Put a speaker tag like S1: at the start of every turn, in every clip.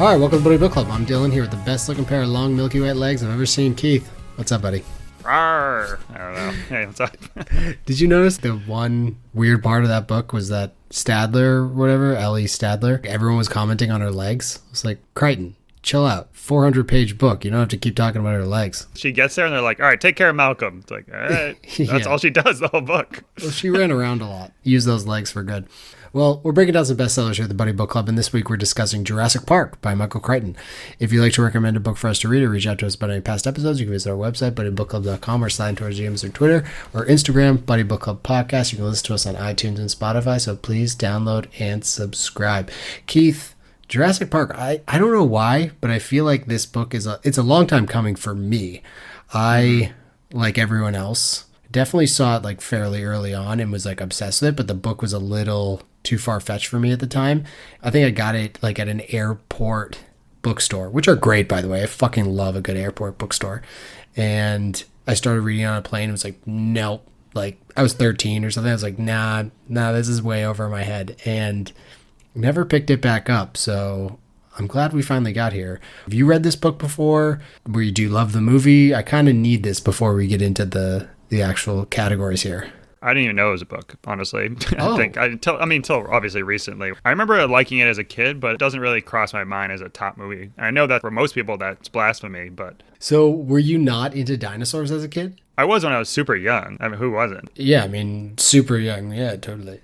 S1: All right, welcome to Buddy Book Club. I'm Dylan here with the best looking pair of long milky white legs I've ever seen. Keith, what's up, buddy?
S2: Rawr. I don't know. Hey, what's up?
S1: Did you notice the one weird part of that book was that Stadler or whatever, Ellie Stadler, everyone was commenting on her legs? It's like, Crichton, chill out. 400-page book. You don't have to keep talking about her legs.
S2: She gets there and they're like, all right, take care of Malcolm. It's like, all right. That's all she does the whole book.
S1: Well, she ran around a lot. Use those legs for good. Well, we're breaking down some bestsellers here at the Buddy Book Club, and this week we're discussing Jurassic Park by Michael Crichton. If you'd like to recommend a book for us to read or reach out to us about any past episodes, you can visit our website, buddybookclub.com, or slide into our DMs or Twitter or Instagram, Buddy Book Club Podcast. You can listen to us on iTunes and Spotify, so please download and subscribe. Keith, Jurassic Park, I don't know why, but I feel like this book it's a long time coming for me. I, like everyone else, definitely saw it like fairly early on and was like obsessed with it, but the book was a little too far-fetched for me at the time. I think I got it like at an airport bookstore, which are great, by the way. I fucking love a good airport bookstore. And I started reading on a plane and was like, nope. Like, I was 13 or something. I was like, nah, this is way over my head. And never picked it back up. So I'm glad we finally got here. Have you read this book before? Do you love the movie? I kind of need this before we get into the actual categories here.
S2: I didn't even know it was a book, honestly.
S1: Oh.
S2: Until obviously recently. I remember liking it as a kid, but it doesn't really cross my mind as a top movie. I know that for most people that's blasphemy, but...
S1: So were you not into dinosaurs as a kid?
S2: I was when I was super young. I mean, who wasn't?
S1: Yeah, I mean, super young. Yeah, totally.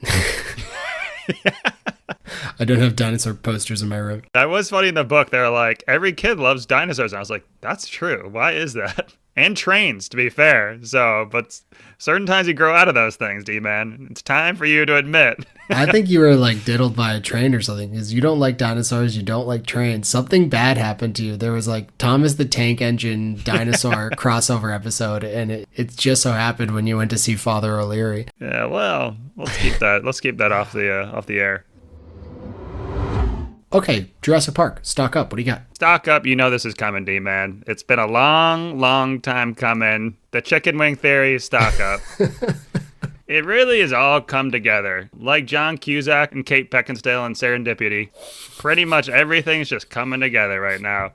S1: I don't have dinosaur posters in my room.
S2: That was funny in the book. They're like, every kid loves dinosaurs. And I was like, that's true. Why is that? And trains, to be fair. So, but certain times you grow out of those things, D-Man. It's time for you to admit.
S1: I think you were like diddled by a train or something, because you don't like dinosaurs, you don't like trains. Something bad happened to you. There was like Thomas the Tank Engine dinosaur crossover episode, and it just so happened when you went to see Father O'Leary.
S2: Yeah, well, let's keep that off the air.
S1: Okay, Jurassic Park, stock up. What do you got?
S2: Stock up. You know this is coming, D-Man. It's been a long, long time coming. The chicken wing theory, stock up. It really has all come together. Like John Cusack and Kate Beckinsale in Serendipity. Pretty much everything's just coming together right now.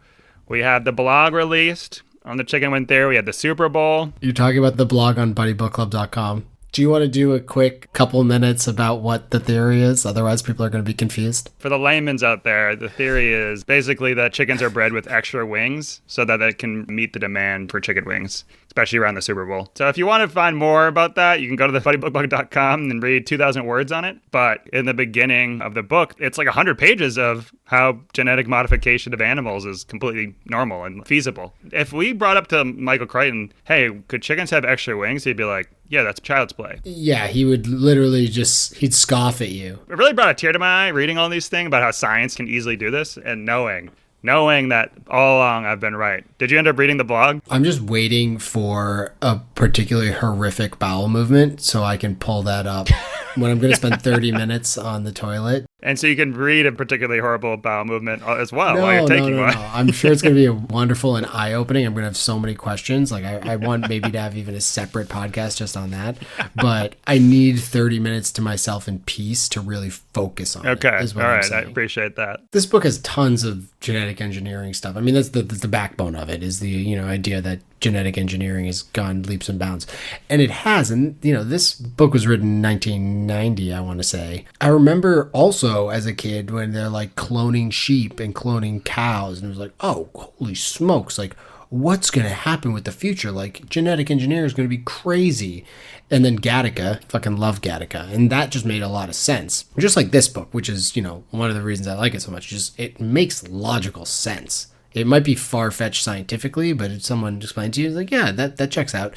S2: We had the blog released on the chicken wing theory. We had the Super Bowl.
S1: You're talking about the blog on buddybookclub.com. Do you want to do a quick couple minutes about what the theory is? Otherwise, people are going to be confused.
S2: For the layman's out there, the theory is basically that chickens are bred with extra wings so that it can meet the demand for chicken wings, especially around the Super Bowl. So if you want to find more about that, you can go to thebuddybookblog.com and read 2,000 words on it. But in the beginning of the book, it's like 100 pages of how genetic modification of animals is completely normal and feasible. If we brought up to Michael Crichton, hey, could chickens have extra wings? He'd be like, yeah, that's child's play.
S1: Yeah, he would literally he'd scoff at you.
S2: It really brought a tear to my eye reading all these things about how science can easily do this and knowing that all along I've been right. Did you end up reading the blog?
S1: I'm just waiting for a particularly horrific bowel movement so I can pull that up when I'm going to spend 30 minutes on the toilet.
S2: And so you can read a particularly horrible bowel movement as well while you're taking one.
S1: No. I'm sure it's going to be a wonderful and eye-opening. I'm going to have so many questions. Like I want maybe to have even a separate podcast just on that. But I need 30 minutes to myself in peace to really focus on it.
S2: Okay.
S1: Is what
S2: all
S1: I'm
S2: right.
S1: saying.
S2: I appreciate that.
S1: This book has tons of genetic engineering stuff. I mean, that's the backbone of it, is the idea that genetic engineering has gone leaps and bounds. And it has. And, this book was written in 1990, I want to say. I remember also as a kid when they're like cloning sheep and cloning cows. And it was like, oh, holy smokes. Like, what's going to happen with the future? Like, genetic engineering is going to be crazy. And then Gattaca, fucking love Gattaca. And that just made a lot of sense. Just like this book, which is, one of the reasons I like it so much. Just it makes logical sense. It might be far-fetched scientifically, but if someone explains to you, it's like, yeah, that checks out.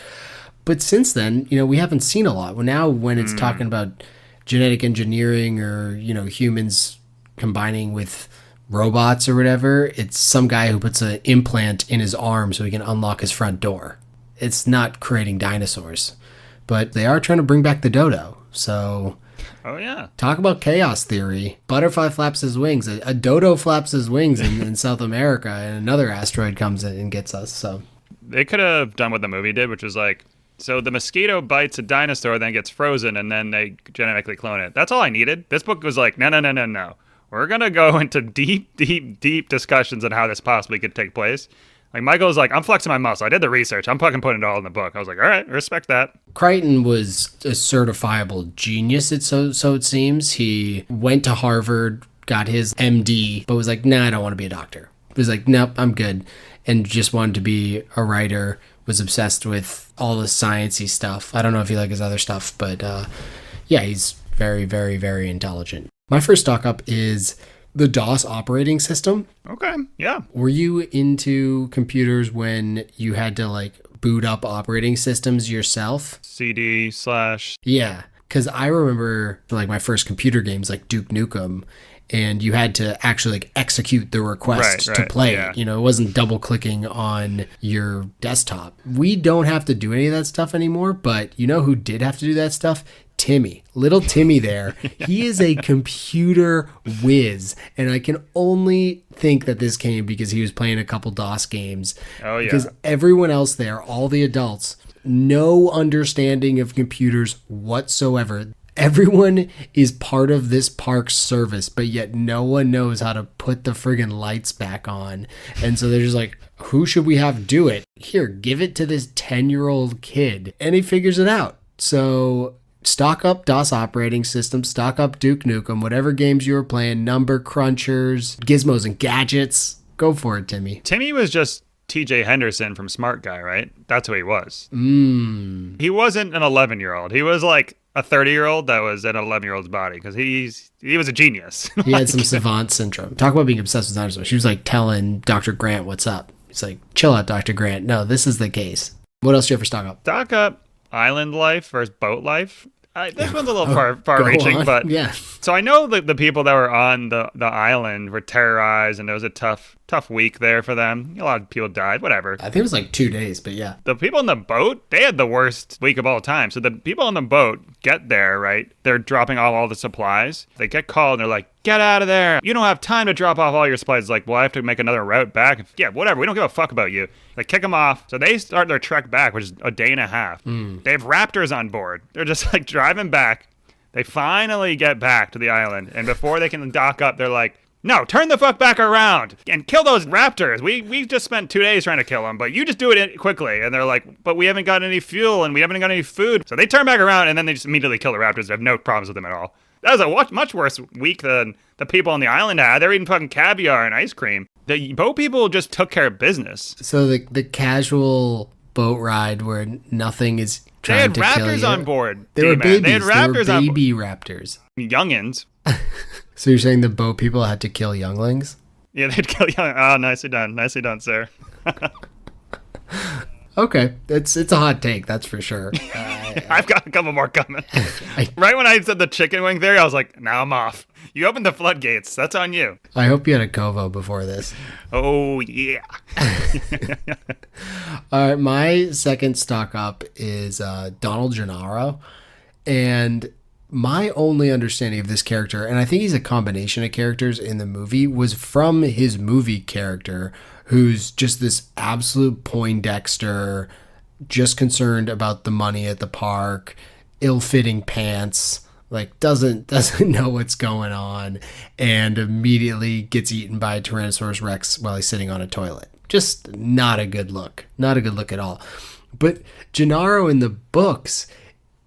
S1: But since then, we haven't seen a lot. Well, now when it's talking about genetic engineering or, humans combining with robots or whatever, it's some guy who puts an implant in his arm so he can unlock his front door. It's not creating dinosaurs. But they are trying to bring back the dodo. So...
S2: Oh, yeah.
S1: Talk about chaos theory. Butterfly flaps his wings. A dodo flaps his wings in South America, and another asteroid comes in and gets us. So
S2: they could have done what the movie did, which was like, so the mosquito bites a dinosaur, then gets frozen, and then they genetically clone it. That's all I needed. This book was like, no. we're going to go into deep discussions on how this possibly could take place. Like, Michael's like, I'm flexing my muscle. I did the research. I'm fucking putting it all in the book. I was like, all right, respect that.
S1: Crichton was a certifiable genius, so it seems. He went to Harvard, got his MD, but was like, nah, I don't want to be a doctor. He was like, nope, I'm good. And just wanted to be a writer, was obsessed with all the sciencey stuff. I don't know if you like his other stuff, but yeah, he's very, very, very intelligent. My first stock up is the DOS operating system.
S2: Okay, yeah.
S1: Were you into computers when you had to like boot up operating systems yourself?
S2: CD/.
S1: Yeah, because I remember like my first computer games like Duke Nukem, and you had to actually like execute the request to play it. You know, it wasn't double clicking on your desktop. We don't have to do any of that stuff anymore, but you know who did have to do that stuff? Timmy, little Timmy there. He is a computer whiz, and I can only think that this came because he was playing a couple DOS games.
S2: Oh, yeah.
S1: Because everyone else there, all the adults, no understanding of computers whatsoever. Everyone is part of this park's service, but yet no one knows how to put the friggin' lights back on. And so they're just like, who should we have do it? Here, give it to this 10-year-old kid. And he figures it out. So stock up DOS operating system, stock up Duke Nukem, whatever games you were playing, number crunchers, gizmos and gadgets. Go for it, Timmy.
S2: Timmy was just TJ Henderson from Smart Guy, right? That's who he was. He wasn't an 11-year-old. He was like a 30-year-old that was in an 11-year-old's body because he was a genius.
S1: He had some savant syndrome. Talk about being obsessed with dinosaurs. She was like telling Dr. Grant what's up. He's like, chill out, Dr. Grant. No, this is the case. What else do you have for stock up?
S2: Stock up island life versus boat life. This one's a little far-reaching, but
S1: yeah.
S2: So I know that the people that were on the island were terrorized, and it was a tough week there for them. A lot of people died, whatever.
S1: I think it was like 2 days, but yeah.
S2: The people on the boat, they had the worst week of all time. So the people on the boat get there, right? They're dropping off all the supplies. They get called, and they're like, get out of there. You don't have time to drop off all your supplies. It's like, well, I have to make another route back. Yeah, whatever. We don't give a fuck about you. They kick them off. So they start their trek back, which is a day and a half. They have raptors on board. They're just like driving back. They finally get back to the island. And before they can dock up, they're like, no, turn the fuck back around and kill those raptors. We just spent 2 days trying to kill them, but you just do it quickly. And they're like, but we haven't got any fuel and we haven't got any food. So they turn back around and then they just immediately kill the raptors. They have no problems with them at all. That was a much worse week than the people on the island had. They were eating fucking caviar and ice cream. The boat people just took care of business.
S1: So the casual boat ride where nothing is trying to kill you.
S2: They had raptors on board.
S1: They were babies.
S2: They had raptors
S1: they were baby raptors.
S2: Youngins.
S1: So you're saying the boat people had to kill younglings?
S2: Yeah, they'd kill young. Oh, nicely done. Nicely done, sir.
S1: Okay, it's a hot take, that's for sure.
S2: I've got a couple more coming. Right when I said the chicken wing theory, I was like, now I'm off. You opened the floodgates. That's on you.
S1: I hope you had a Kovo before this.
S2: Oh, yeah.
S1: All right, my second stock up is Donald Gennaro. And my only understanding of this character, and I think he's a combination of characters in the movie, was from his movie character, who's just this absolute Poindexter, just concerned about the money at the park, ill-fitting pants, like doesn't know what's going on, and immediately gets eaten by a Tyrannosaurus Rex while he's sitting on a toilet. Just not a good look. Not a good look at all. But Gennaro in the books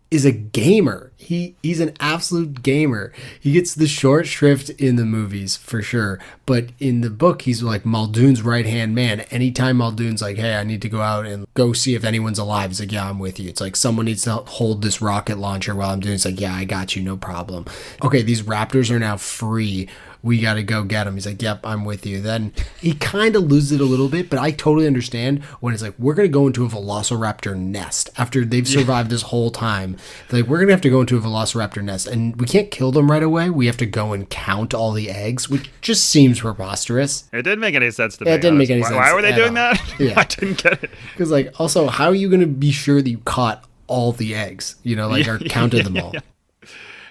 S1: is a gamer. He's an absolute gamer. He gets the short shrift in the movies for sure, but in the book he's like Muldoon's right-hand man. Anytime Muldoon's like, hey, I need to go out and go see if anyone's alive, he's like, yeah, I'm with you. It's like, someone needs to hold this rocket launcher while I'm doing it. It's like, yeah, I got you, no problem. Okay, these raptors are now free. We got to go get him. He's like, yep, I'm with you. Then he kind of loses it a little bit, but I totally understand when it's like, we're going to go into a velociraptor nest after they've survived this whole time. They're like, we're going to have to go into a velociraptor nest and we can't kill them right away. We have to go and count all the eggs, which just seems preposterous.
S2: It didn't make any sense to me.
S1: It didn't make any sense.
S2: Why were they doing
S1: all.
S2: that?
S1: Yeah.
S2: I didn't get it.
S1: Because like, also, how are you going to be sure that you caught all the eggs, or counted them all?
S2: Yeah.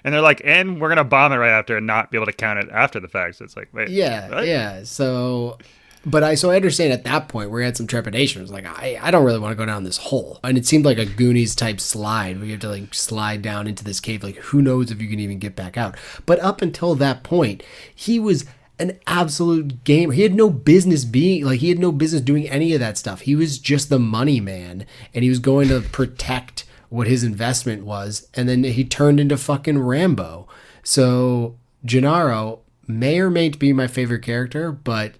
S2: And they're like, and we're going to bomb it right after and not be able to count it after the fact. So it's like, wait.
S1: Yeah,
S2: what?
S1: yeah. So But I understand at that point where he had some trepidation. It was like, I don't really want to go down this hole. And it seemed like a Goonies type slide where you have to like slide down into this cave. Like, who knows if you can even get back out. But up until that point, he was an absolute gamer. He had no business doing any of that stuff. He was just the money man, and he was going to protect what his investment was. And then he turned into fucking Rambo. So Gennaro may or may be my favorite character, but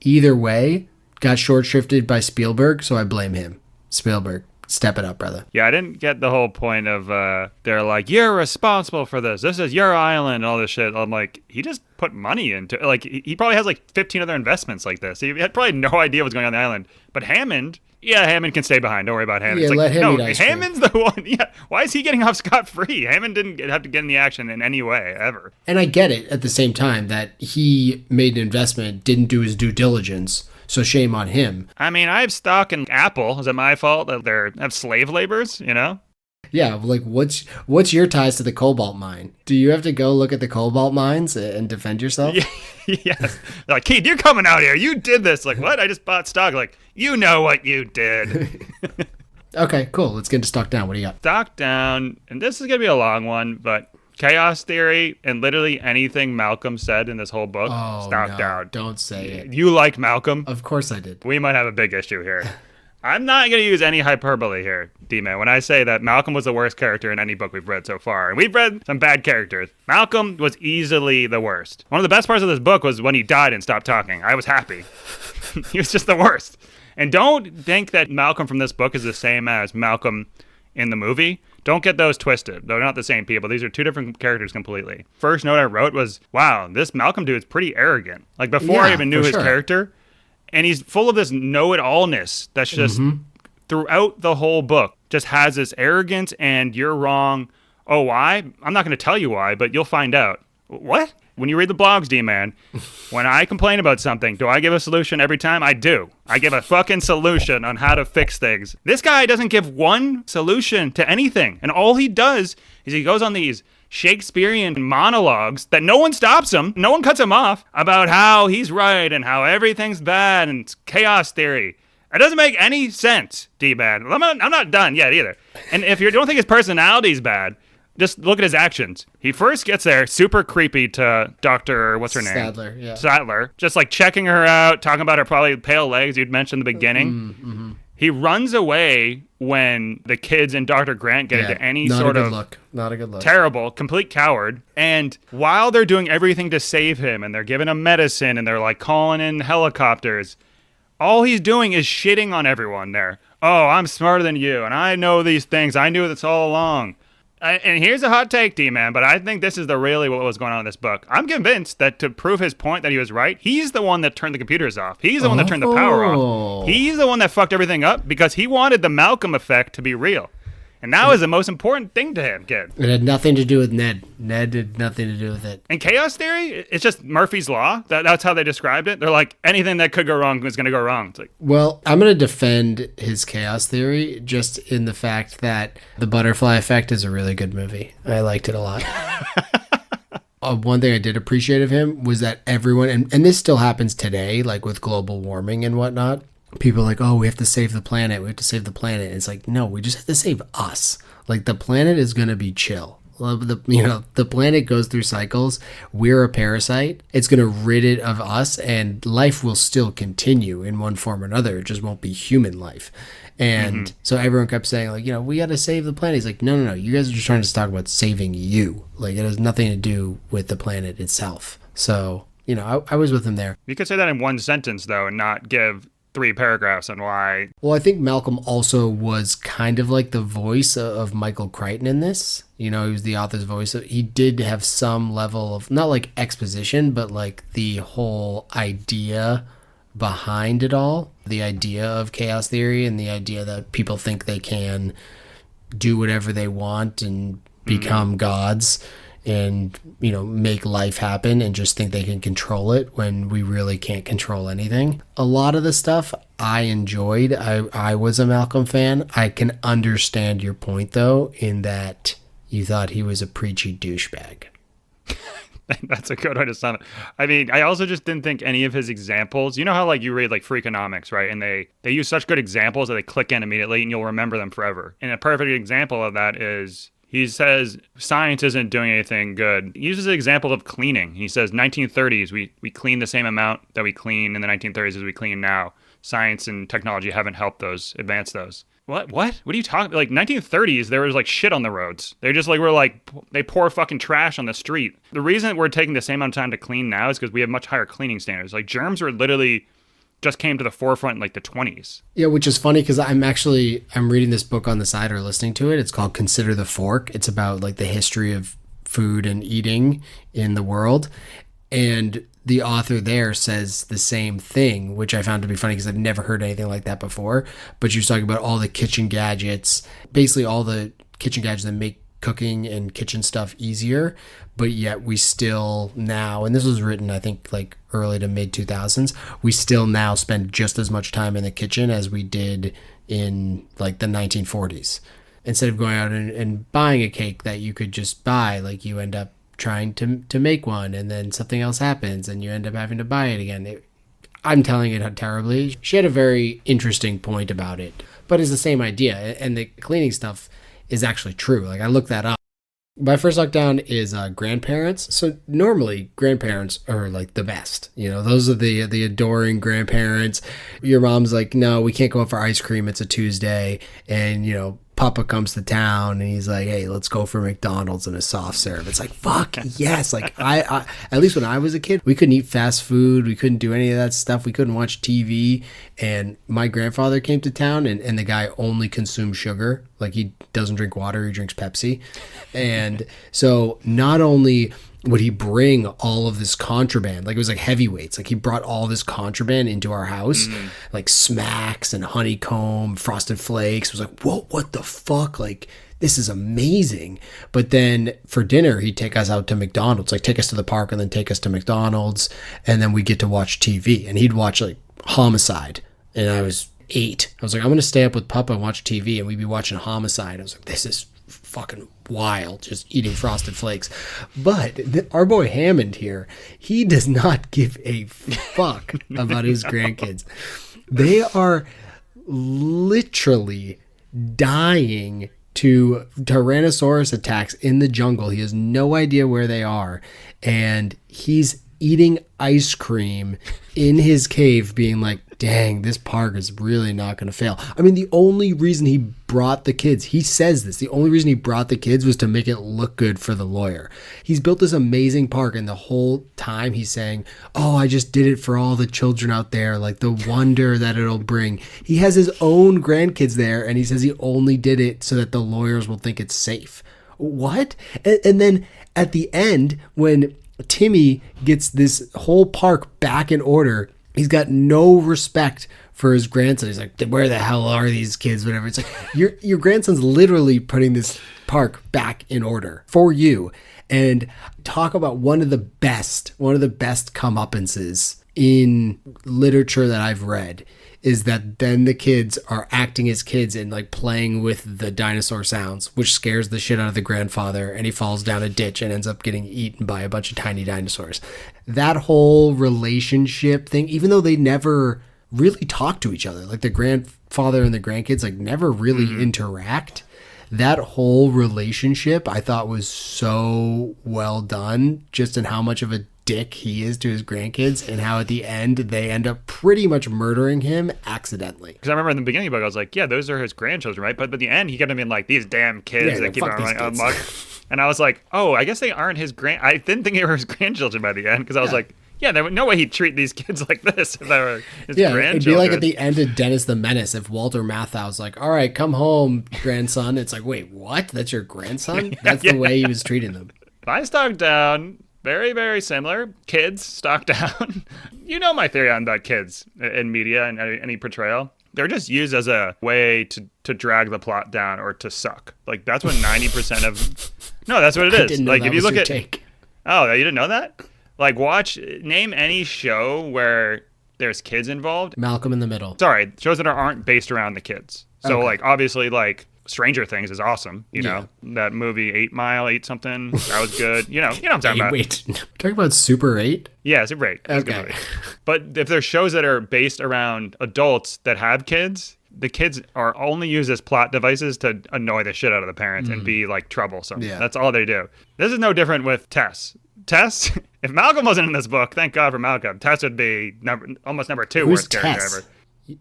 S1: either way, got short-shrifted by Spielberg, so I blame him. Spielberg, step it up, brother.
S2: Yeah, I didn't get the whole point of they're like, you're responsible for this. This is your island and all this shit. I'm like, he just put money into it. Like, he probably has like 15 other investments like this. He had probably no idea what's going on the island. But Hammond can stay behind. Don't worry about Hammond.
S1: Yeah,
S2: It's
S1: let
S2: like,
S1: him
S2: no,
S1: eat ice cream.
S2: Hammond's the one. Yeah, why is he getting off scot-free? Hammond didn't have to get in the action in any way, ever.
S1: And I get it at the same time that he made an investment, didn't do his due diligence, so shame on him.
S2: I mean, I have stock in Apple. Is it my fault that they have slave laborers, you know?
S1: Yeah, like what's your ties to the cobalt mine? Do you have to go look at the cobalt mines and defend yourself?
S2: Yes. They're like, Keith, you're coming out here. You did this. Like, what? I just bought stock. Like, you know what you did.
S1: Okay, cool. Let's get into stock down. What do you got?
S2: Stock down, and this is going to be a long one, but chaos theory and literally anything Malcolm said in this whole book, stock down.
S1: Don't say it.
S2: You like Malcolm?
S1: Of course I did.
S2: We might have a big issue here. I'm not going to use any hyperbole here, D-Man, when I say that Malcolm was the worst character in any book we've read so far. And we've read some bad characters. Malcolm was easily the worst. One of the best parts of this book was when he died and stopped talking. I was happy. He was just the worst. And don't think that Malcolm from this book is the same as Malcolm in the movie. Don't get those twisted. They're not the same people. These are two different characters completely. First note I wrote was, wow, this Malcolm dude is pretty arrogant. Like, before I even knew his character. And he's full of this know-it-allness that's just throughout the whole book. Just has this arrogance and you're wrong. Oh, why? I'm not going to tell you why, but you'll find out. What? When you read the blogs, D-Man, when I complain about something, do I give a solution every time? I do. I give a fucking solution on how to fix things. This guy doesn't give one solution to anything. And all he does is he goes on these Shakespearean monologues that no one stops him, no one cuts him off, about how he's right and how everything's bad and it's chaos theory. It doesn't make any sense, D-Man. I'm not done yet either. And if you don't think his personality's bad, just look at his actions. He first gets there, super creepy to Dr. What's her name?
S1: Sadler, yeah.
S2: Sadler. Just like checking her out, talking about her probably pale legs you'd mentioned in the beginning. Mm-hmm. He runs away when the kids and Dr. Grant get into any sort of
S1: Not a good look.
S2: Terrible, complete coward. And while they're doing everything to save him and they're giving him medicine and they're like calling in helicopters, all he's doing is shitting on everyone there. Oh, I'm smarter than you and I know these things. I knew this all along. And here's a hot take, D-Man, but I think this is really what was going on in this book. I'm convinced that to prove his point that he was right, he's the one that turned the computers off. He's the one that turned the power off. He's the one that fucked everything up because he wanted the Malcolm effect to be real. And that was the most important thing to him, kid.
S1: It had nothing to do with Ned. Ned had nothing to do with it.
S2: And chaos theory, it's just Murphy's Law. That's how they described it. They're like, anything that could go wrong is going to go wrong. It's like,
S1: well, I'm going to defend his chaos theory just in the fact that The Butterfly Effect is a really good movie. I liked it a lot. One thing I did appreciate of him was that everyone, and this still happens today, like with global warming and whatnot, people are like, oh, we have to save the planet. We have to save the planet. It's like, no, we just have to save us. Like, the planet is going to be chill. The planet goes through cycles. We're a parasite. It's going to rid it of us, and life will still continue in one form or another. It just won't be human life. And so everyone kept saying, like, we got to save the planet. He's like, no. You guys are just trying to talk about saving you. Like, it has nothing to do with the planet itself. So, I was with him there.
S2: You could say that in one sentence, though, and not give 3 paragraphs on why.
S1: Well, I think Malcolm also was kind of like the voice of Michael Crichton in this. He was the author's voice. He did have some level of, not like exposition, but like the whole idea behind it all. The idea of chaos theory and the idea that people think they can do whatever they want and become gods and, make life happen and just think they can control it when we really can't control anything. A lot of the stuff I enjoyed. I was a Malcolm fan. I can understand your point, though, in that you thought he was a preachy douchebag.
S2: That's a good way to sum it. I mean, I also just didn't think any of his examples, you know how like you read like Freakonomics, right? And they use such good examples that they click in immediately and you'll remember them forever. And a perfect example of that is he says science isn't doing anything good. He uses an example of cleaning. He says 1930s, we clean the same amount that we clean in the 1930s as we clean now. Science and technology haven't helped advance those. What are you talking about? Like 1930s, there was like shit on the roads. They just like were like, they pour fucking trash on the street. The reason we're taking the same amount of time to clean now is because we have much higher cleaning standards. Like germs were literally just came to the forefront in like the 20s.
S1: Yeah, which is funny because I'm reading this book on the side or listening to it. It's called Consider the Fork. It's about like the history of food and eating in the world. And the author there says the same thing, which I found to be funny because I've never heard anything like that before. But she was talking about all the kitchen gadgets, basically all the kitchen gadgets that make cooking and kitchen stuff easier. But yet we still now, and this was written, I think, like early to mid 2000s, we still now spend just as much time in the kitchen as we did in like the 1940s. Instead of going out and buying a cake that you could just buy, like you end up trying to make one and then something else happens and you end up having to buy it again. I'm telling it terribly. She had a very interesting point about it, but it's the same idea. And the cleaning stuff is actually true. Like I looked that up. My first lockdown is grandparents. So normally grandparents are like the best. You know, those are the adoring grandparents. Your mom's like, no, we can't go out for ice cream. It's a Tuesday. And, you know, Papa comes to town and he's like, hey, let's go for McDonald's and a soft serve. It's like, fuck, yes. Like I at least when I was a kid, we couldn't eat fast food. We couldn't do any of that stuff. We couldn't watch TV. And my grandfather came to town and the guy only consumes sugar. Like he doesn't drink water. He drinks Pepsi. And so not only would he bring all of this contraband, like it was like heavyweights, like he brought all this contraband into our house, like smacks and honeycomb, frosted flakes. It was like, whoa, what the fuck? Like, this is amazing. But then for dinner, he'd take us out to McDonald's, like take us to the park and then take us to McDonald's. And then we get to watch TV and he'd watch like Homicide. And I was 8. I was like, I'm going to stay up with Papa and watch TV. And we'd be watching Homicide. I was like, this is fucking wild, just eating frosted flakes. But our boy Hammond here, he does not give a fuck about his grandkids. They are literally dying to Tyrannosaurus attacks in the jungle. He has no idea where they are, and he's eating ice cream in his cave being like, dang, this park is really not going to fail. I mean, the only reason he brought the kids, he says this, the only reason he brought the kids was to make it look good for the lawyer. He's built this amazing park, and the whole time he's saying, oh, I just did it for all the children out there, like the wonder that it'll bring. He has his own grandkids there, and he says he only did it so that the lawyers will think it's safe. What? And then at the end, when Timmy gets this whole park back in order, he's got no respect for his grandson. He's like, where the hell are these kids? Whatever. It's like, your grandson's literally putting this park back in order for you. And talk about one of the best comeuppances in literature that I've read is that then the kids are acting as kids and like playing with the dinosaur sounds, which scares the shit out of the grandfather, and he falls down a ditch and ends up getting eaten by a bunch of tiny dinosaurs. That whole relationship thing, even though they never really talk to each other, like the grandfather and the grandkids like never really interact, that whole relationship I thought was so well done, just in how much of a dick he is to his grandkids and how at the end they end up pretty much murdering him accidentally.
S2: Because I remember in the beginning of the book, I was like, yeah, those are his grandchildren, right? But at the end, he got to be like, these damn kids that keep on running amok. And I was like, oh, I guess they aren't his I didn't think they were his grandchildren by the end, because I was like, yeah, there was no way he'd treat these kids like this if they were his grandchildren. It'd be
S1: like at the end of Dennis the Menace if Walter Matthau's like, all right, come home, grandson. It's like, wait, what? That's your grandson? That's the way he was treating them.
S2: I stock down. Very, very similar. Kids stock down. You know my theory on about kids in media and any portrayal. They're just used as a way to drag the plot down or to suck. Like that's what 90% of. No, that's what it is. Like if you look at. Oh, you didn't know that? Like name any show where there's kids involved.
S1: Malcolm in the Middle.
S2: Sorry, shows that aren't based around the kids. So like obviously like Stranger Things is awesome. You know, that movie 8 Mile, 8 something, that was good. You know what I'm talking about.
S1: Wait, talking about Super 8?
S2: Yeah, Super 8. That's a good movie. But if there's shows that are based around adults that have kids, the kids are only used as plot devices to annoy the shit out of the parents and be like troublesome. Yeah. That's all they do. This is no different with Tess. Tess, if Malcolm wasn't in this book, thank God for Malcolm, Tess would be almost number 2 worst character ever.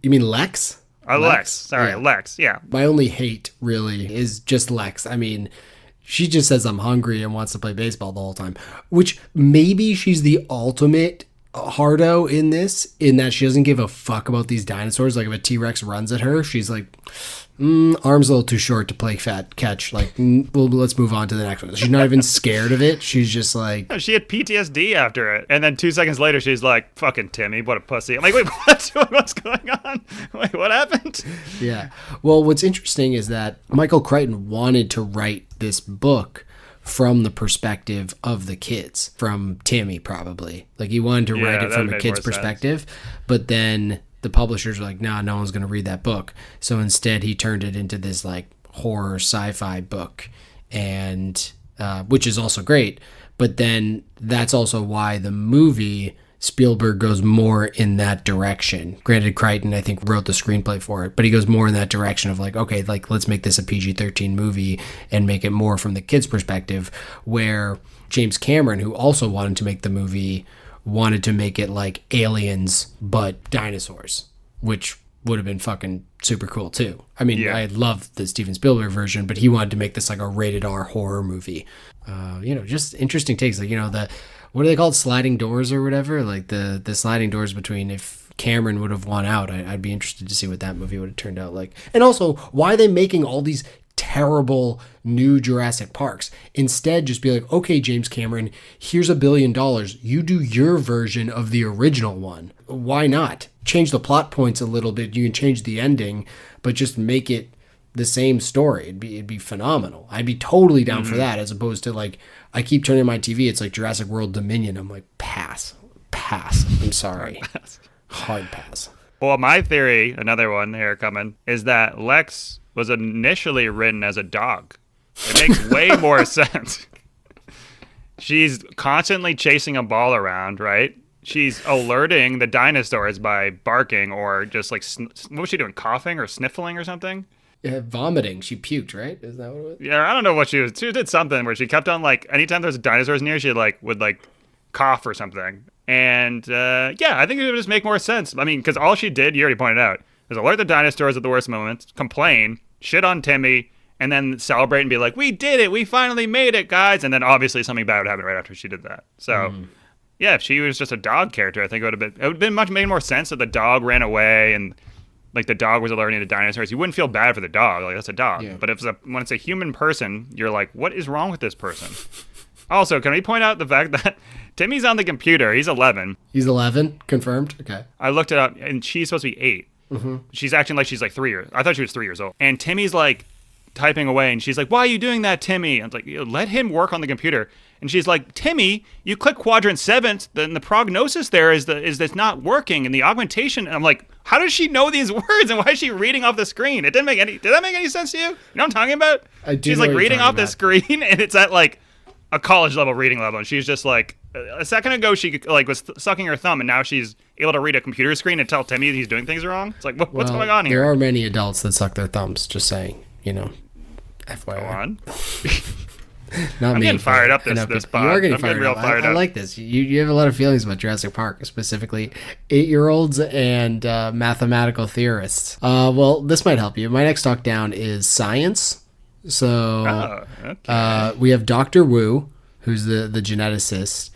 S1: You mean Lex?
S2: Lex. Sorry, Lex. Yeah.
S1: My only hate really is just Lex. I mean, she just says I'm hungry and wants to play baseball the whole time, which maybe she's the ultimate hardo in this, in that she doesn't give a fuck about these dinosaurs. Like if a T-Rex runs at her, she's like, arm's a little too short to play catch. Like, well, let's move on to the next one. She's not even scared of it. She's just like...
S2: No, she had PTSD after it. And then 2 seconds later, she's like, fucking Timmy, what a pussy. I'm like, wait, what's going on? Wait, what happened?
S1: Yeah. Well, what's interesting is that Michael Crichton wanted to write this book from the perspective of the kids, from Timmy probably. Like he wanted to write it from a kid's perspective, but then the publishers were like, nah, no one's going to read that book. So instead he turned it into this like horror sci-fi book, and which is also great. But then that's also why the movie Spielberg goes more in that direction. Granted, Crichton, I think, wrote the screenplay for it, but he goes more in that direction of like, okay, like let's make this a PG-13 movie and make it more from the kid's perspective, where James Cameron, who also wanted to make the movie, wanted to make it like Aliens, but dinosaurs, which would have been fucking super cool too. I mean, I love the Steven Spielberg version, but he wanted to make this like a rated R horror movie. Just interesting takes. Like, what are they called? Sliding doors or whatever? Like the sliding doors between, if Cameron would have won out, I'd be interested to see what that movie would have turned out like. And also, why are they making all these terrible new Jurassic Parks? Instead, just be like, okay, James Cameron, here's $1 billion. You do your version of the original one. Why not? Change the plot points a little bit. You can change the ending, but just make it the same story. It'd be phenomenal. I'd be totally down for that, as opposed to like, I keep turning my TV, it's like Jurassic World Dominion. I'm like, pass. I'm sorry. Hard pass.
S2: Well, my theory, another one here coming, is that Lex was initially written as a dog. It makes way more sense. She's constantly chasing a ball around, right? She's alerting the dinosaurs by barking or just like, what was she doing? Coughing or sniffling or something?
S1: Yeah, vomiting. She puked, right? Is that what it was?
S2: Yeah, I don't know what she was. She did something where she kept on like, anytime there's dinosaurs near, she would cough or something. And I think it would just make more sense. I mean, because all she did, you already pointed out, is alert the dinosaurs at the worst moments, complain, shit on Timmy, and then celebrate and be like, we did it, we finally made it, guys. And then obviously something bad would happen right after she did that. So, if she was just a dog character, I think it would have been made more sense that the dog ran away and like the dog was alerting the dinosaurs. You wouldn't feel bad for the dog. Like, that's a dog. Yeah. But when it's a human person, you're like, what is wrong with this person? Also, can we point out the fact that Timmy's on the computer? He's 11.
S1: He's 11? Confirmed? Okay.
S2: I looked it up, and she's supposed to be 8. Mm-hmm. She's acting like she's like 3 years. I thought she was 3 years old. And Timmy's like typing away, and she's like, why are you doing that, Timmy? I was like, let him work on the computer. And she's like, Timmy, you click quadrant 7, then the prognosis there is that's not working, and the augmentation. And I'm like, how does she know these words, and why is she reading off the screen? Did that make any sense to you? You know what I'm talking about?
S1: I do.
S2: She's like reading off the screen, and it's at like a college level reading level, and she's just like, a second ago she like was sucking her thumb, and now she's able to read a computer screen and tell Timmy he's doing things wrong. It's like, what's going on here?
S1: There are many adults that suck their thumbs, just saying, FYI.
S2: Go on.
S1: Not
S2: I'm
S1: me.
S2: Getting fired up this pod.
S1: You are getting fired up. I like this. You have a lot of feelings about Jurassic Park, specifically 8-year-olds and mathematical theorists. Well, this might help you. My next talk down is science. So we have Dr. Wu, who's the geneticist,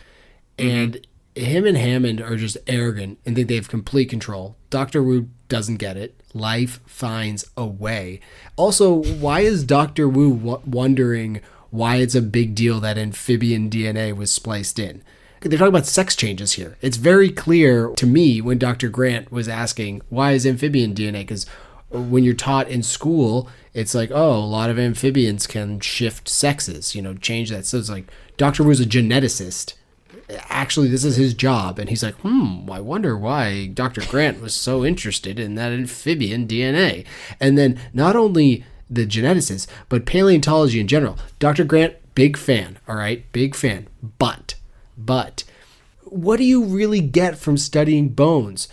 S1: and him and Hammond are just arrogant and think they have complete control. Dr. Wu doesn't get it. Life finds a way. Also, why is Dr. Wu wondering why it's a big deal that amphibian DNA was spliced in? They're talking about sex changes here. It's very clear to me when Dr. Grant was asking, why is amphibian DNA? Because when you're taught in school, it's like, oh, a lot of amphibians can shift sexes, change that. So it's like, Dr. Wu's a geneticist. Actually, this is his job. And he's like, I wonder why Dr. Grant was so interested in that amphibian DNA. And then not only the geneticist, but paleontology in general. Dr. Grant, big fan, all right? Big fan. But, what do you really get from studying bones?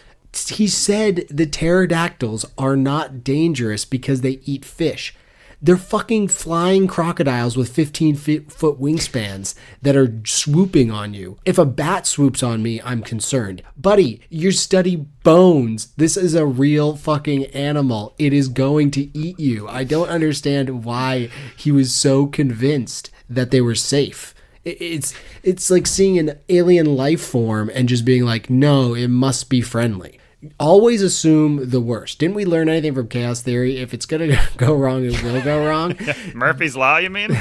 S1: He said the pterodactyls are not dangerous because they eat fish. They're fucking flying crocodiles with 15-foot wingspans that are swooping on you. If a bat swoops on me, I'm concerned. Buddy, you study bones. This is a real fucking animal. It is going to eat you. I don't understand why he was so convinced that they were safe. It's like seeing an alien life form and just being like, no, it must be friendly. Always assume the worst. Didn't we learn anything from chaos theory? If it's going to go wrong, it will go wrong.
S2: Murphy's Law, you mean?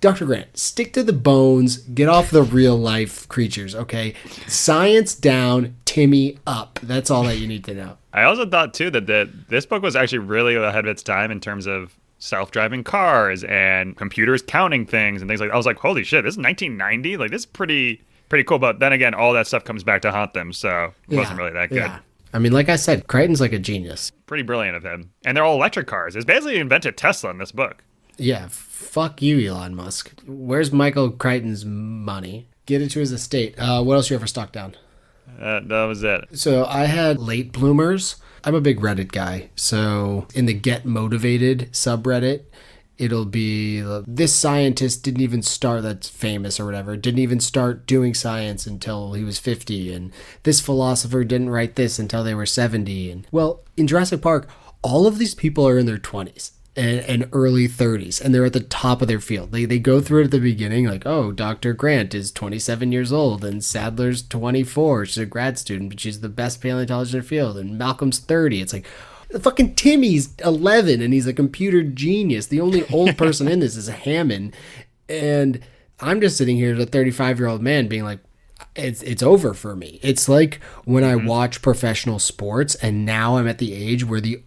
S1: Dr. Grant, stick to the bones. Get off the real life creatures, okay? Science down, Timmy up. That's all that you need to know.
S2: I also thought, too, that this book was actually really ahead of its time in terms of self-driving cars and computers counting things and things like that. I was like, holy shit, this is 1990? Like, this is pretty cool. But then again, all that stuff comes back to haunt them, so it wasn't really that good.
S1: Yeah. I mean, like I said, Crichton's like a genius.
S2: Pretty brilliant of him. And they're all electric cars. It's basically invented Tesla in this book.
S1: Yeah, fuck you, Elon Musk. Where's Michael Crichton's money? Get it to his estate. What else you have for stock down?
S2: That was it.
S1: So I had late bloomers. I'm a big Reddit guy. So in the Get Motivated subreddit, it'll be this scientist didn't even start, that's famous or whatever, didn't even start doing science until he was 50. And this philosopher didn't write this until they were 70. And well, in Jurassic Park, all of these people are in their 20s. And early 30s, and they're at the top of their field. They go through it at the beginning, like, oh, Dr. Grant is 27 years old, and Sadler's 24. She's a grad student, but she's the best paleontologist in her field, and Malcolm's 30. It's like, fucking Timmy's 11, and he's a computer genius. The only old person in this is Hammond, and I'm just sitting here as a 35-year-old man being like, it's over for me. It's like when I watch professional sports, and now I'm at the age where the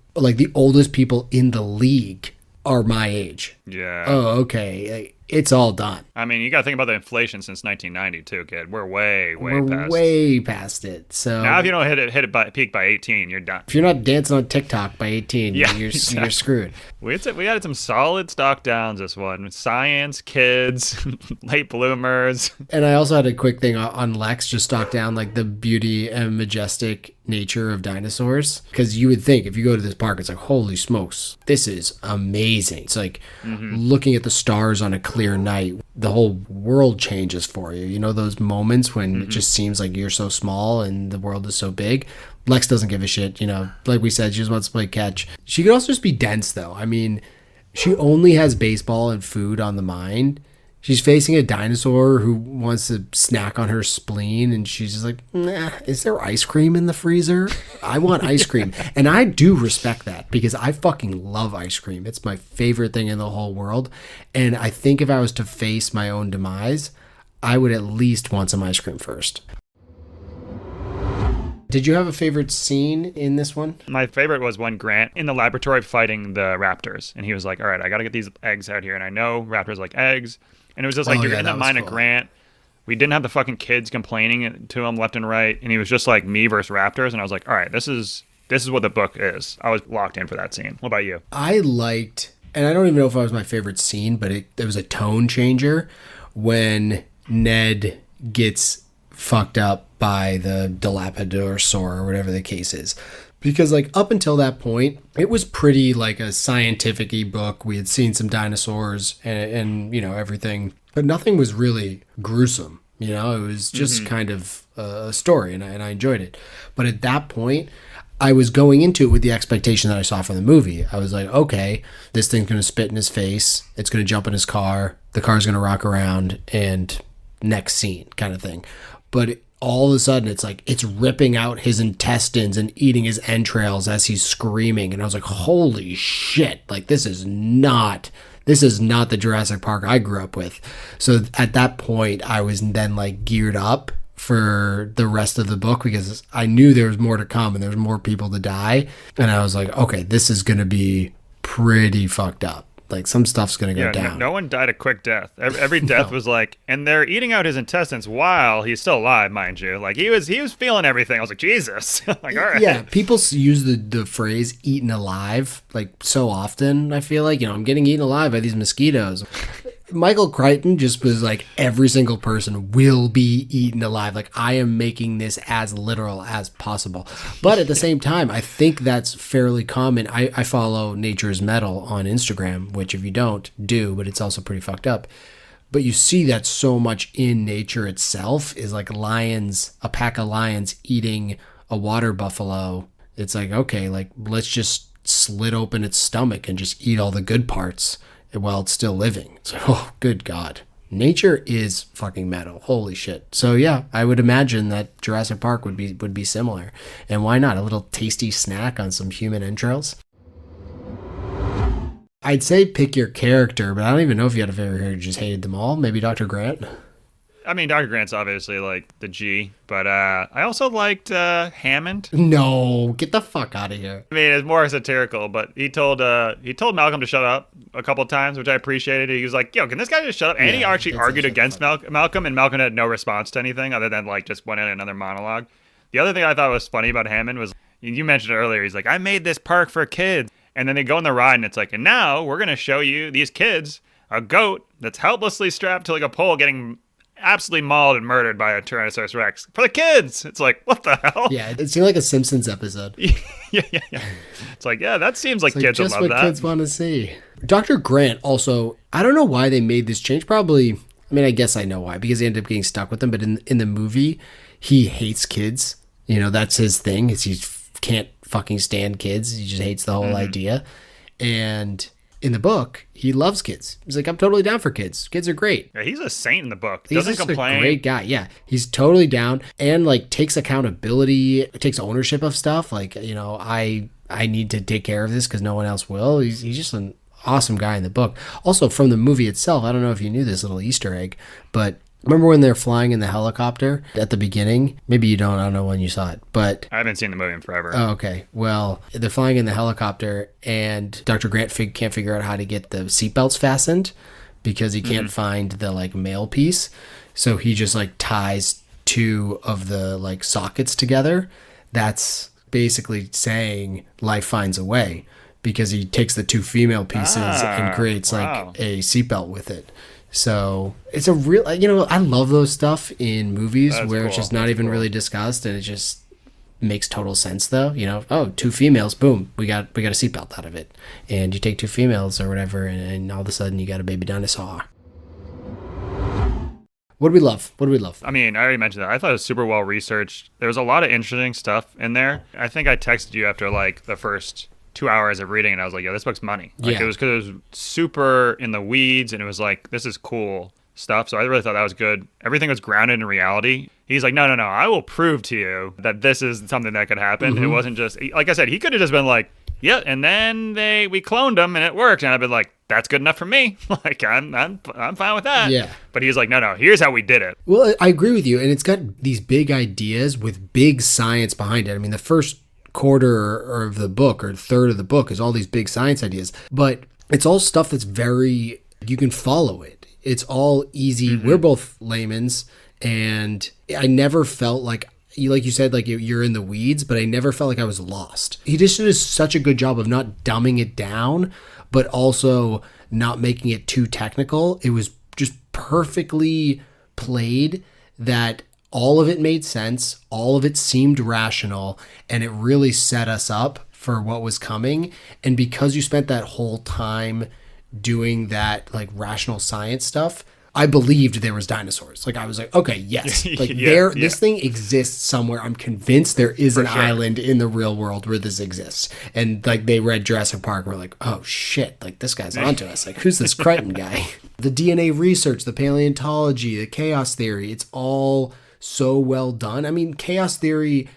S1: oldest people in the league are my age.
S2: Yeah.
S1: Oh, okay. It's all done.
S2: I mean, you got to think about the inflation since 1990 too, kid. We're way past
S1: it. So
S2: now, if you don't hit it by peak by 18, you're done.
S1: If you're not dancing on TikTok by 18, you're screwed.
S2: We had some solid stock downs this one. Science, kids, late bloomers.
S1: And I also had a quick thing on Lex, just stock down like the beauty and majestic nature of dinosaurs. Because you would think if you go to this park, it's like, holy smokes, this is amazing. It's like looking at the stars on a clear night. The whole world changes for you. You know those moments when it just seems like you're so small and the world is so big? Lex doesn't give a shit, you know. Like we said, she just wants to play catch. She could also just be dense, though. I mean, she only has baseball and food on the mind. She's facing a dinosaur who wants to snack on her spleen, and she's just like, nah, is there ice cream in the freezer? I want ice cream. And I do respect that because I fucking love ice cream. It's my favorite thing in the whole world. And I think if I was to face my own demise, I would at least want some ice cream first. Did you have a favorite scene in this one?
S2: My favorite was when Grant in the laboratory fighting the raptors. And he was like, all right, I got to get these eggs out here. And I know raptors like eggs. And it was just like, you're in the mind of Grant. We didn't have the fucking kids complaining to him left and right. And he was just like me versus raptors. And I was like, all right, this is what the book is. I was locked in for that scene. What about you?
S1: I liked, and I don't even know if it was my favorite scene, but it was a tone changer when Ned gets fucked up by the Dilapidorsaur or whatever the case is. Because like up until that point, it was pretty like a scientific-y book. We had seen some dinosaurs and you know, everything, but nothing was really gruesome. You know, it was just kind of a story, and I enjoyed it. But at that point, I was going into it with the expectation that I saw from the movie. I was like, okay, this thing's going to spit in his face. It's going to jump in his car. The car's going to rock around, and next scene kind of thing. But all of a sudden, it's like it's ripping out his intestines and eating his entrails as he's screaming. And I was like, holy shit, like this is not the Jurassic Park I grew up with. So at that point, I was then like geared up for the rest of the book because I knew there was more to come and there was more people to die. And I was like, okay, this is going to be pretty fucked up. Like some stuff's going to go
S2: Yeah,
S1: down.
S2: no one died a quick death. Every death was like, and they're eating out his intestines while he's still alive, mind you. Like he was feeling everything. I was like, Jesus. Like, all right.
S1: Yeah, people use the phrase eaten alive like so often. I feel like, I'm getting eaten alive by these mosquitoes. Michael Crichton just was like, every single person will be eaten alive. Like, I am making this as literal as possible. But at the same time, I think that's fairly common. I follow Nature's Metal on Instagram, which if you don't, do, but it's also pretty fucked up. But you see that so much in nature itself is like a pack of lions eating a water buffalo. It's like, okay, like let's just slit open its stomach and just eat all the good parts while it's still living. So, oh, good God. Nature is fucking metal. Holy shit. So yeah, I would imagine that Jurassic Park would be similar. And why not? A little tasty snack on some human entrails. I'd say pick your character, but I don't even know if you had a favorite character. You just hated them all. Maybe Dr. Grant?
S2: I mean, Dr. Grant's obviously like the G, but I also liked Hammond.
S1: No, get the fuck out of here.
S2: I mean, it's more satirical, but he told Malcolm to shut up a couple times, which I appreciated. He was like, "Yo, can this guy just shut up?" And he actually argued against Malcolm, and Malcolm had no response to anything other than like just went in another monologue. The other thing I thought was funny about Hammond was, you mentioned it earlier, he's like, "I made this park for kids," and then they go on the ride, and it's like, "And now we're gonna show you these kids a goat that's helplessly strapped to like a pole, getting absolutely mauled and murdered by a Tyrannosaurus Rex for the kids." It's like, what the hell?
S1: Yeah, it seemed like a Simpsons episode.
S2: yeah. It's like, yeah, that seems like kids would love that.
S1: Just what kids want to see. Dr. Grant also, I don't know why they made this change. Probably, I mean, I guess I know why, because he ended up getting stuck with them. But in the movie, he hates kids. That's his thing. Is he can't fucking stand kids. He just hates the whole idea. And in the book, he loves kids. He's like, I'm totally down for kids. Kids are great.
S2: Yeah, he's a saint in the book.
S1: He's
S2: Doesn't complain.
S1: A great guy. Yeah, he's totally down and like takes accountability, takes ownership of stuff. Like, I need to take care of this because no one else will. He's just an awesome guy in the book. Also, from the movie itself, I don't know if you knew this little Easter egg, but remember when they're flying in the helicopter at the beginning? Maybe you don't. I don't know when you saw it, but
S2: I haven't seen the movie in forever.
S1: Oh, okay. Well, they're flying in the helicopter, and Dr. Grant can't figure out how to get the seatbelts fastened because he can't find the like male piece. So he just like ties two of the like sockets together. That's basically saying life finds a way because he takes the two female pieces and creates like a seatbelt with it. So it's a real, I love those stuff in movies where it's just not even really discussed, and it just makes total sense though. Oh, two females, boom, we got a seatbelt out of it. And you take two females or whatever, and all of a sudden you got a baby dinosaur. What do we love?
S2: I mean, I already mentioned that. I thought it was super well researched. There was a lot of interesting stuff in there. I think I texted you after like the first 2 hours of reading, and I was like, "Yo, this book's money." Like, it was because it was super in the weeds, and it was like, this is cool stuff. So I really thought that was good. Everything was grounded in reality. He's like, no, I will prove to you that this is something that could happen. It wasn't just, like I said, he could have just been like, yeah, and then we cloned him and it worked, and I'd been like, that's good enough for me. Like, I'm fine with that.
S1: Yeah.
S2: But he's like, no, here's how we did it.
S1: Well, I agree with you, and it's got these big ideas with big science behind it. I mean, the first quarter of the book or third of the book is all these big science ideas, but it's all stuff that's very, you can follow it. It's all easy. We're both laymen's, and I never felt like you said, like you're in the weeds, but I never felt like I was lost. He just did such a good job of not dumbing it down, but also not making it too technical. It was just perfectly played that all of it made sense, all of it seemed rational, and it really set us up for what was coming. And because you spent that whole time doing that like rational science stuff, I believed there was dinosaurs. Like I was like, okay, yes, like this thing exists somewhere. I'm convinced there is an island in the real world where this exists. And like they read Jurassic Park and were like, oh shit, like this guy's onto us. Like who's this Crichton guy? The DNA research, the paleontology, the chaos theory, it's all so well done. I mean, chaos theory,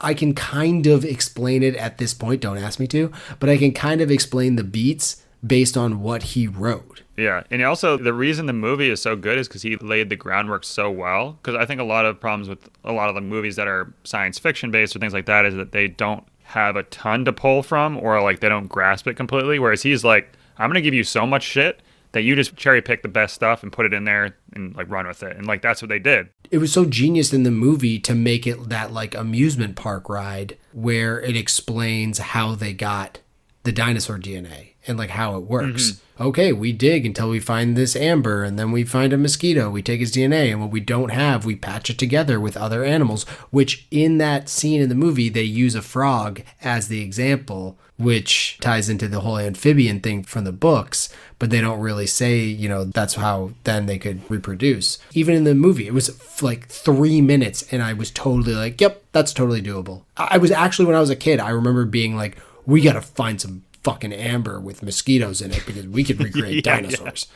S1: I can kind of explain it at this point. Don't ask me to, but I can kind of explain the beats based on what he wrote.
S2: Yeah, and also the reason the movie is so good is because he laid the groundwork so well. Because I think a lot of problems with a lot of the movies that are science fiction based or things like that is that they don't have a ton to pull from, or like they don't grasp it completely. Whereas he's like, I'm going to give you so much shit that you just cherry pick the best stuff and put it in there and like run with it. And like, that's what they did.
S1: It was so genius in the movie to make it that like amusement park ride where it explains how they got the dinosaur DNA and like how it works. Okay, we dig until we find this amber, and then we find a mosquito. We take his DNA, and what we don't have, we patch it together with other animals, which in that scene in the movie, they use a frog as the example, which ties into the whole amphibian thing from the books, but they don't really say, you know, that's how then they could reproduce. Even in the movie, it was like 3 minutes, and I was totally like, yep, that's totally doable. I was actually, when I was a kid, I remember being like, we got to find some fucking amber with mosquitoes in it because we could recreate dinosaurs.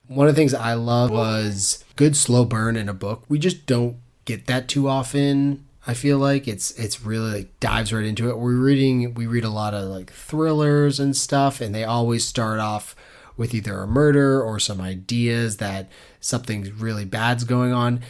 S1: Yeah. One of the things I love was good slow burn in a book. We just don't get that too often. I feel like it's really like dives right into it. We read a lot of like thrillers and stuff, and they always start off with either a murder or some ideas that something really bad's going on.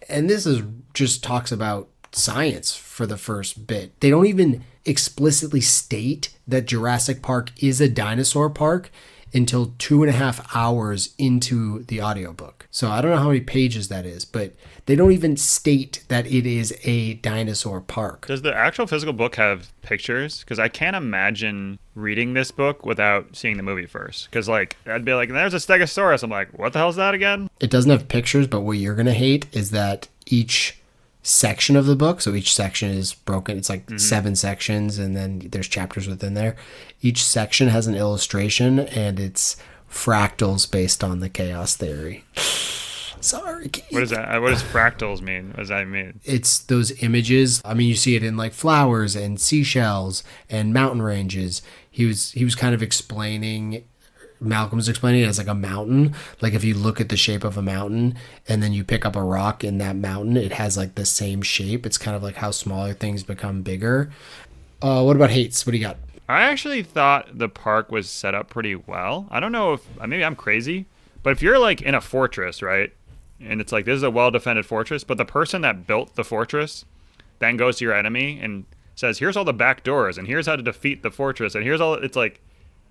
S1: And this is just talks about science for the first bit. They don't even explicitly state that Jurassic Park is a dinosaur park until 2.5 hours into the audiobook. So I don't know how many pages that is, but they don't even state that it is a dinosaur park.
S2: Does the actual physical book have pictures? Because I can't imagine reading this book without seeing the movie first. Because like I'd be like, there's a stegosaurus. I'm like, what the hell is that again?
S1: It doesn't have pictures, but what you're going to hate is that each section of the book, so each section is broken, it's like 7 sections, and then there's chapters within there. Each section has an illustration, and it's fractals based on the chaos theory. Sorry, Keith.
S2: What is that? What does fractals mean? What does that mean?
S1: It's those images. I mean, you see it in like flowers and seashells and mountain ranges. He was kind of explaining, Malcolm's explaining it as like a mountain. Like if you look at the shape of a mountain and then you pick up a rock in that mountain, it has like the same shape. It's kind of like how smaller things become bigger. What about hates? What do you got?
S2: I actually thought the park was set up pretty well. I don't know if maybe I'm crazy, but if you're like in a fortress, right? And it's like, this is a well-defended fortress, but the person that built the fortress then goes to your enemy and says, here's all the back doors and here's how to defeat the fortress. And here's all, it's like,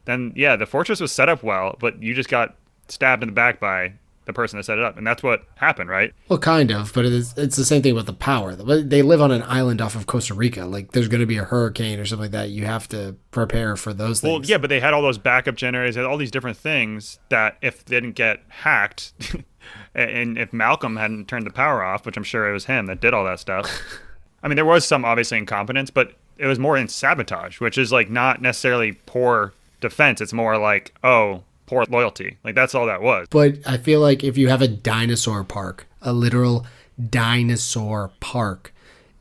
S2: then yeah, the fortress was set up well, but you just got stabbed in the back by the person that set it up. And that's what happened, right?
S1: Well, kind of, but it's the same thing with the power. They live on an island off of Costa Rica. Like there's going to be a hurricane or something like that. You have to prepare for those things.
S2: Well, yeah, but they had all those backup generators, they had all these different things that if they didn't get hacked, and if Malcolm hadn't turned the power off, which I'm sure it was him that did all that stuff. I mean, there was some obviously incompetence, but it was more in sabotage, which is like not necessarily poor defense. It's more like, oh, poor loyalty. Like that's all that was.
S1: But I feel like if you have a dinosaur park, a literal dinosaur park,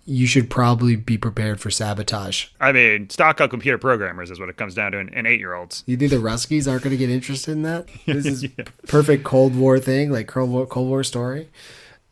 S1: you should probably be prepared for sabotage.
S2: I mean, stock up computer programmers is what it comes down to in 8-year-olds.
S1: You think the Ruskies aren't going to get interested in that? This is perfect Cold War thing, like Cold War story.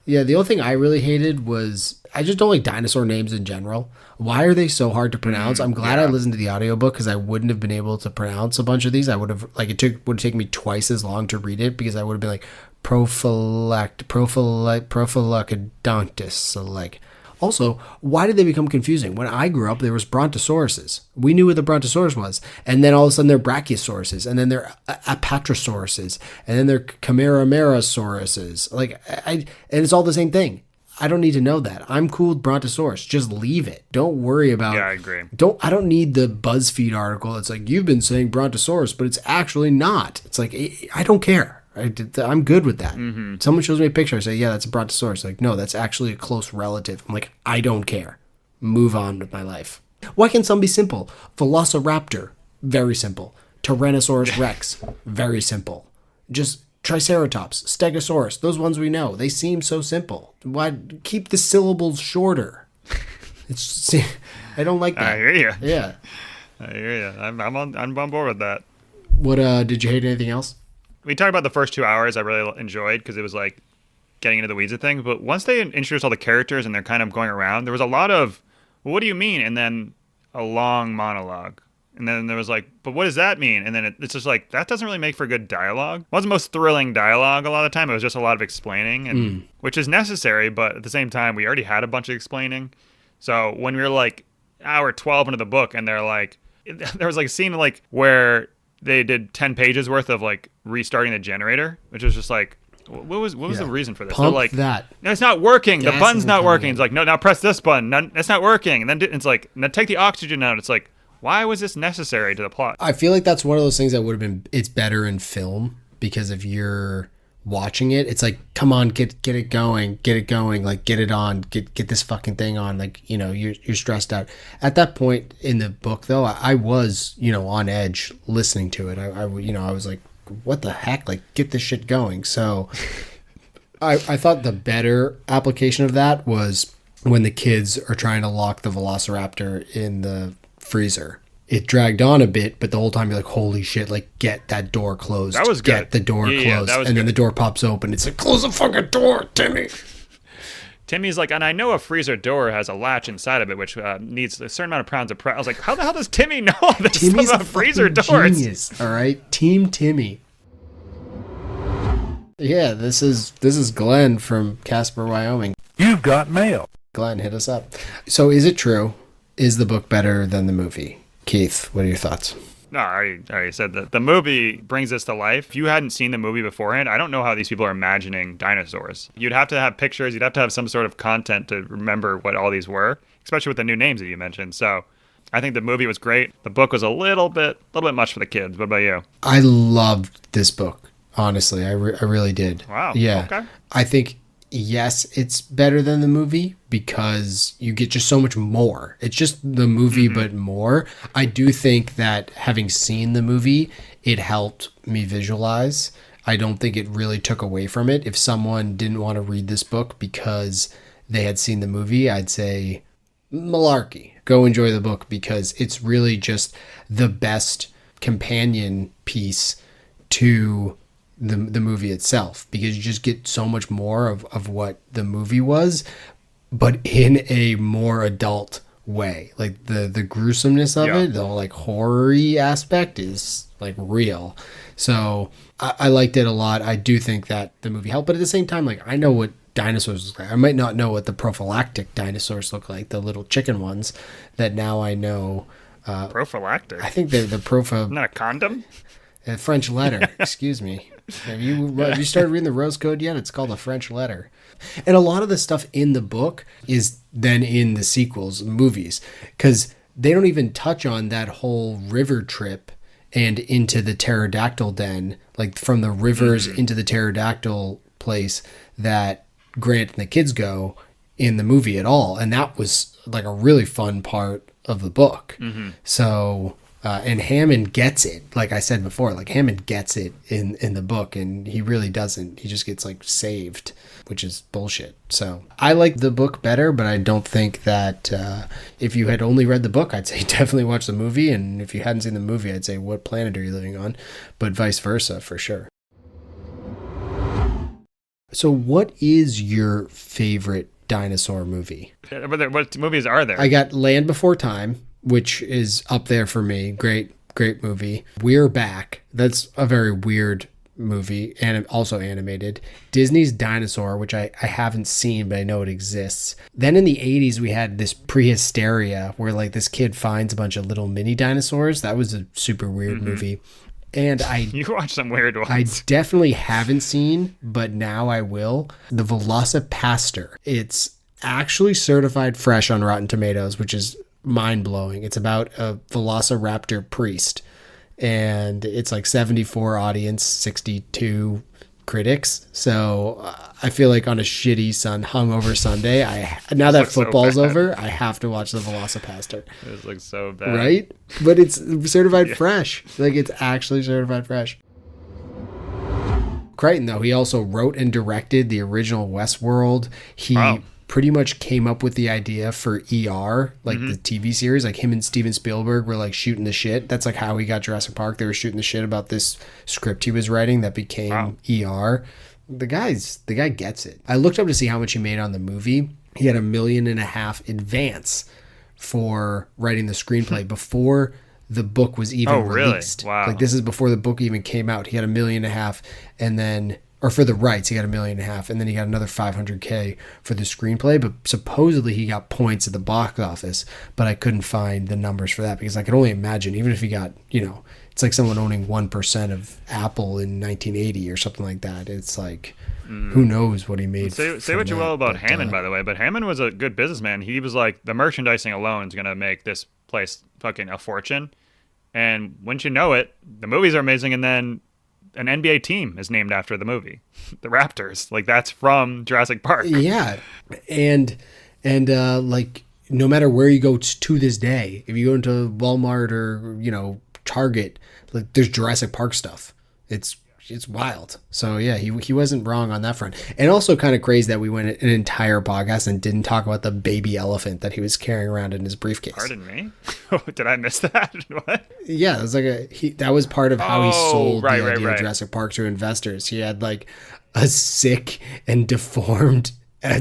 S1: Yeah, the only thing I really hated was, I just don't like dinosaur names in general. Why are they so hard to pronounce? I'm glad I listened to the audiobook because I wouldn't have been able to pronounce a bunch of these. I would have, like, would have taken me twice as long to read it because I would have been like, prophylactodontus. So, like, also, why did they become confusing? When I grew up, there was brontosauruses. We knew what the brontosaurus was. And then all of a sudden, they're brachiosauruses. And then they're apatrosauruses. And then they're chimerameriosauruses. Like, and it's all the same thing. I don't need to know that. I'm cool with brontosaurus. Just leave it. Don't worry about.
S2: Yeah, I agree.
S1: I don't need the BuzzFeed article. It's like, you've been saying brontosaurus, but it's actually not. It's like, I don't care. I'm good with that. Mm-hmm. Someone shows me a picture. I say, yeah, that's a brontosaurus. Like, no, that's actually a close relative. I'm like, I don't care. Move on with my life. Why can't some be simple? Velociraptor, very simple. Tyrannosaurus Rex, very simple. Just Triceratops, Stegosaurus, those ones we know. They seem so simple. Why keep the syllables shorter? I don't like that.
S2: I hear you.
S1: Yeah.
S2: I hear you. I'm on board with that.
S1: What did you hate anything else?
S2: We talked about the first 2 hours I really enjoyed because it was like getting into the weeds of things. But once they introduced all the characters and they're kind of going around, there was a lot of, well, what do you mean? And then a long monologue. And then there was like, but what does that mean? And then it's just like, that doesn't really make for good dialogue. It wasn't the most thrilling dialogue a lot of the time. It was just a lot of explaining, and which is necessary. But at the same time, we already had a bunch of explaining. So when we were like hour 12 into the book and they're like, there was like a scene like where they did 10 pages worth of like restarting the generator, which was just like, what was the reason for this?
S1: Pump
S2: They're like,
S1: that.
S2: no, it's not working. The
S1: Gas
S2: button's
S1: isn't
S2: not
S1: coming
S2: working.
S1: in.
S2: It's like, no, now press this button. No, it's not working. And then it's like, now take the oxygen out. It's like, why was this necessary to the plot?
S1: I feel like that's one of those things that would have been, it's better in film, because if you're watching it, it's like, come on, get it going, like get it on, get this fucking thing on, like, you know, you're stressed out. At that point in the book though, I was, you know, on edge listening to it. I was like, what the heck, like get this shit going. So I thought the better application of that was when the kids are trying to lock the velociraptor in the freezer. It dragged on a bit, but the whole time you're like, holy shit, like get that door closed.
S2: That was good.
S1: Get the door closed.
S2: Yeah, that was
S1: and then
S2: good.
S1: the door pops open. It's like, close the fucking door, Timmy.
S2: Timmy's like, and I know a freezer door has a latch inside of it, which needs a certain amount of pounds of pressure. I was like, how the hell does Timmy know all this
S1: Timmy's
S2: about
S1: a
S2: freezer
S1: fucking
S2: doors?
S1: genius, all right? Team Timmy. Yeah, this is Glenn from Casper, Wyoming.
S3: You've got mail.
S1: Glenn, hit us up. So is it true? Is the book better than the movie? Keith, what are your thoughts?
S2: No, I already said that. The movie brings this to life. If you hadn't seen the movie beforehand, I don't know how these people are imagining dinosaurs. You'd have to have pictures. You'd have to have some sort of content to remember what all these were, especially with the new names that you mentioned. So I think the movie was great. The book was a little bit much for the kids. What about you?
S1: I loved this book, honestly. I really did.
S2: Wow.
S1: Yeah.
S2: Okay.
S1: I think, yes, it's better than the movie because you get just so much more. It's just the movie, but more. I do think that having seen the movie, it helped me visualize. I don't think it really took away from it. If someone didn't want to read this book because they had seen the movie, I'd say malarkey. Go enjoy the book because it's really just the best companion piece to the movie itself, because you just get so much more of what the movie was, but in a more adult way. Like the gruesomeness of it, the whole like horror-y aspect is like real. So I liked it a lot. I do think that the movie helped, but at the same time, like I know what dinosaurs look like. I might not know what the prophylactic dinosaurs look like, the little chicken ones that now I know.
S2: Prophylactic?
S1: I think they're the
S2: Isn't that a condom?
S1: French letter, excuse me. Have you started reading the Rose Code yet? It's called a French letter. And a lot of the stuff in the book is then in the sequels, movies, because they don't even touch on that whole river trip and into the pterodactyl den, like from the rivers into the pterodactyl place that Grant and the kids go in the movie at all. And that was like a really fun part of the book. So... and Hammond gets it, like I said before, like Hammond gets it in the book, and he really doesn't. He just gets like saved, which is bullshit. So I like the book better, but I don't think that if you had only read the book, I'd say definitely watch the movie. And if you hadn't seen the movie, I'd say what planet are you living on? But vice versa, for sure. So what is your favorite dinosaur movie?
S2: What movies are there?
S1: I got Land Before Time, which is up there for me. Great movie. We're Back. That's a very weird movie and also animated. Disney's Dinosaur, which I haven't seen, but I know it exists. Then in the 80s, we had this Prehysteria where like this kid finds a bunch of little mini dinosaurs. That was a super weird movie. And
S2: you watch some weird ones.
S1: I definitely haven't seen, but now I will. The Velocipaster. It's actually certified fresh on Rotten Tomatoes, which is mind-blowing. It's about a velociraptor priest, and it's like 74 audience, 62 critics. So I feel like on a shitty hungover Sunday, now that football's over, I have to watch the Velocipaster.
S2: This looks so bad,
S1: right? But it's certified fresh. Like it's actually certified fresh. Crichton, though, he also wrote and directed the original Westworld. He pretty much came up with the idea for ER, like the TV series. Like him and Steven Spielberg were like shooting the shit. That's like how he got Jurassic Park. They were shooting the shit about this script he was writing that became ER. The guy gets it. I looked up to see how much he made on the movie. He had $1.5 million advance for writing the screenplay before the book was even released.
S2: Wow.
S1: Like this is before the book even came out. He had $1.5 million, and then, or for the rights, he got $1.5 million, and then he got another $500K for the screenplay. But supposedly he got points at the box office, but I couldn't find the numbers for that because I could only imagine, even if he got, It's like someone owning 1% of Apple in 1980 or something like that. It's like, who knows what he made.
S2: Say what you will about Hammond, by the way, but Hammond was a good businessman. He was like, the merchandising alone is going to make this place fucking a fortune. And once you know it, the movies are amazing, and then an NBA team is named after the movie, the Raptors. Like, that's from Jurassic Park.
S1: Yeah, and like, no matter where you go to this day, if you go into Walmart or Target, like, there's Jurassic Park stuff. It's wild. So yeah, he wasn't wrong on that front. And also kind of crazy that we went an entire podcast and didn't talk about the baby elephant that he was carrying around in his briefcase.
S2: Pardon me? Did I miss that? What?
S1: Yeah, it was like that was part of how he sold the idea of
S2: right.
S1: Jurassic Park to investors. He had like a sick and deformed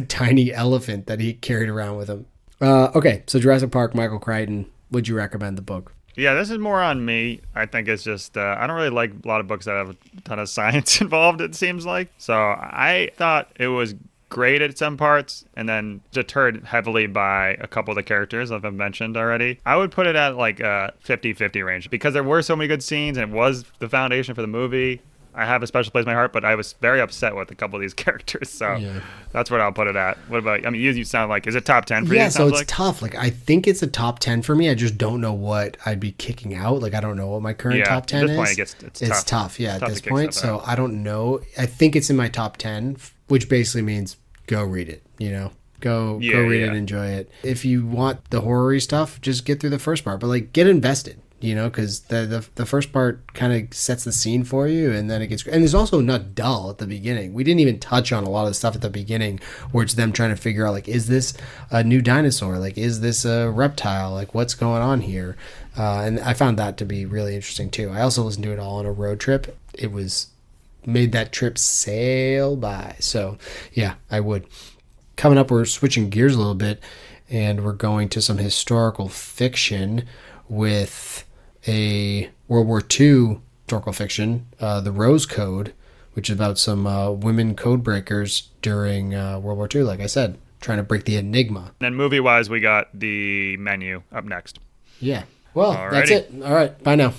S1: tiny elephant that he carried around with him. Okay, so Jurassic Park, Michael Crichton. Would you recommend the book?
S2: Yeah, this is more on me. I think it's just, I don't really like a lot of books that have a ton of science involved, it seems like. So I thought it was great at some parts and then deterred heavily by a couple of the characters I've mentioned already. I would put it at like a 50-50 range because there were so many good scenes and it was the foundation for the movie. I have a special place in my heart, but I was very upset with a couple of these characters. So that's what I'll put it at. What about, I mean, you sound like, is it top 10 for you?
S1: Yeah, so it's tough. Like, I think it's a top 10 for me. I just don't know what I'd be kicking out. Like, I don't know what my current top 10
S2: at this
S1: is.
S2: Point,
S1: it's tough. Yeah,
S2: it's
S1: at
S2: tough
S1: this point. So I don't know. I think it's in my top 10, which basically means go read it, Go read it, enjoy it. If you want the horror-y stuff, just get through the first part. But, like, get invested. Because the first part kind of sets the scene for you, and then it gets... And it's also not dull at the beginning. We didn't even touch on a lot of the stuff at the beginning where it's them trying to figure out, like, is this a new dinosaur? Like, is this a reptile? Like, what's going on here? And I found that to be really interesting, too. I also listened to it all on a road trip. It made that trip sail by. So, yeah, I would. Coming up, we're switching gears a little bit, and we're going to some historical fiction with a World War II historical fiction, The Rose Code, which is about some women code breakers during World War II, like I said, trying to break the enigma.
S2: And then movie-wise, we got The Menu up next.
S1: Yeah. Well,
S2: Alrighty.
S1: That's it. All right. Bye now.